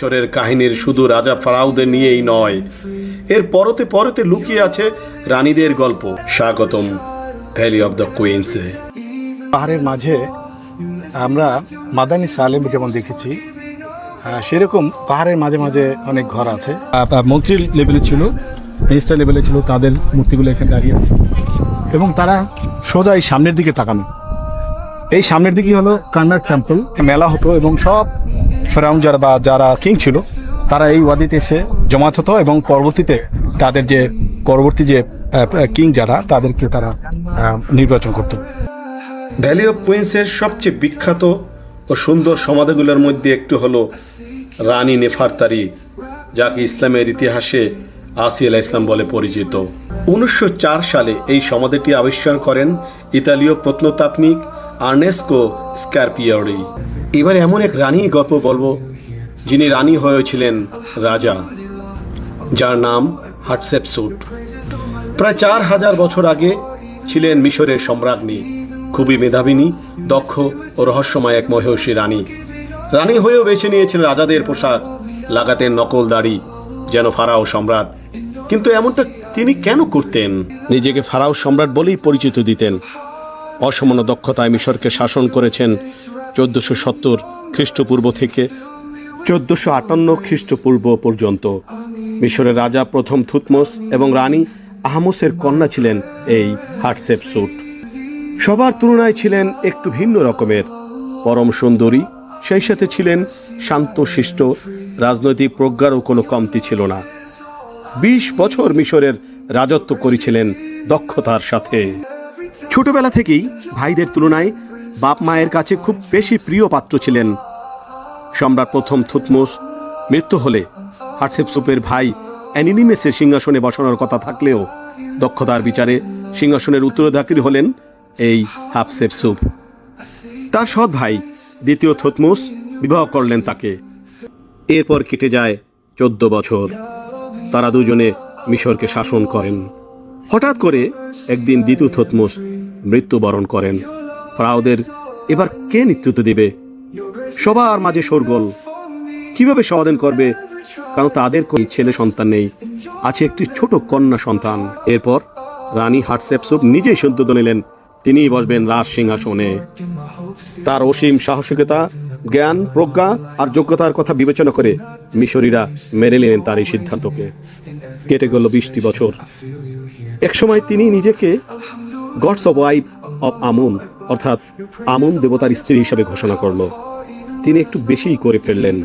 মিশরের কাহিনীর শুধু রাজা ফারাওদের নিয়েই নয়, এর পরতে পরতে লুকিয়ে আছে রানীদের গল্প। স্বাগতম ভ্যালি অব দ্য কুইন্সে। পাহাড়ের মাঝে আমরা মাদানী সালেম যেমন দেখেছি, সেরকম পাহাড়ের মাঝে মাঝে অনেক ঘর আছে। মন্ত্রী লেভেলে ছিল, মিনিস্টার লেভেলে ছিল, তাদের মূর্তিগুলো এখানে দাঁড়িয়ে আছে এবং তারা সোজা এই সামনের দিকে তাকানো। এই সামনের দিকেই হলো কার্নাক টেম্পল। মেলা হতো এবং সব ফেরাউন যারা কিং ছিল তারা এই ওয়াদিতে এসে জমাত হতো এবং পরবর্তীতে তাদের যে পরবর্তী যে কিং যারা তাদেরকে তারা নির্বাচন করতো। ভ্যালি অব কুইন্সের সবচেয়ে বিখ্যাত ও সুন্দর সমাধিগুলোর মধ্যে একটি হলো রানী নেফারতারি, যাকে ইসলামের ইতিহাসে আসি আলাইহিস সালাম বলে পরিচিত। 1904 সালে এই সমাধিটি আবিষ্কার করেন ইতালীয় প্রত্নতাত্ত্বিক আর্নেস্কো স্কারপিওরি। এবার এমন এক রানী গল্প বলবো যিনি রানী হয়েছিলেন রাজা, যার নাম হাটশেপসুট। প্রায় 4000 বছর আগে ছিলেন মিশরের সম্রাজ্ঞী, খুবই মেধাবিনী, দক্ষ ও রহস্যময় এক মহিষী রানী। রানী হয়েও বেছে নিয়েছিলেন রাজাদের পোশাক, লাগাতেন নকল দাড়ি, যেন ফারাও সম্রাট। কিন্তু এমনটা তিনি কেন করতেন? নিজেকে ফারাও সম্রাট বলেই পরিচিত দিতেন। অসামান্য দক্ষতায় মিশরকে শাসন করেছেন 1470 খ্রিস্টপূর্ব থেকে 1458 খ্রিস্টপূর্ব পর্যন্ত। মিশরের রাজা প্রথম থুতমোস এবং রানী আহমসের কন্যা ছিলেন এই হাটশেপসুট। সবার তুলনায় ছিলেন একটু ভিন্ন রকমের, পরম সুন্দরী, সেই সাথে ছিলেন শান্তশিষ্ট, রাজনৈতিক প্রজ্ঞারও কোনো কমতি ছিল না। 20 বছর মিশরের রাজত্ব করেছিলেন দক্ষতার সাথে। ছোটবেলা থেকেই ভাইদের তুলনায় বাপ মায়ের কাছে খুব বেশি প্রিয় পাত্র ছিলেন। সম্রাট প্রথম থুতমোস মৃত্যু হলে হাটশেপসুটের ভাই অ্যানিনিমেসের সিংহাসনে বসানোর কথা থাকলেও দক্ষতার বিচারে সিংহাসনের উত্তরাধিকারী হলেন এই হাটশেপসুট। তার সৎ ভাই দ্বিতীয় থুতমোস বিবাহ করলেন তাকে। এরপর কেটে যায় 14 বছর। তারা দুজনে মিশরকে শাসন করেন। হঠাৎ করে একদিন দ্বিতীয় থুতমোস মৃত্যুবরণ করেন। ফারাওদের এবার কে নেতৃত্ব দেবে? সবার মাঝে শোরগোল, কিভাবে সমাধান করবে, কারণ তাদের কোনো ছেলে সন্তান নেই, আছে একটি ছোট কন্যা সন্তান। এরপর রানী হাটশেপসুট নিজেই সিদ্ধান্ত নিলেন তিনিই বসবেন রাজ সিংহাসনে। তার অসীম সাহসিকতা, জ্ঞান, প্রজ্ঞা আর যোগ্যতার কথা বিবেচনা করে মিশরীরা মেনে নিলেন তার এই সিদ্ধান্তকে। কেটে গেল 20টি বছর। একসময় তিনি নিজেকে গডস অফ ওয়াইফ অফ আমুন, অর্থাৎ আমুন দেবতার স্ত্রী হিসাবে ঘোষণা করল। তিনি একটু বেশিই করে ফেললেন।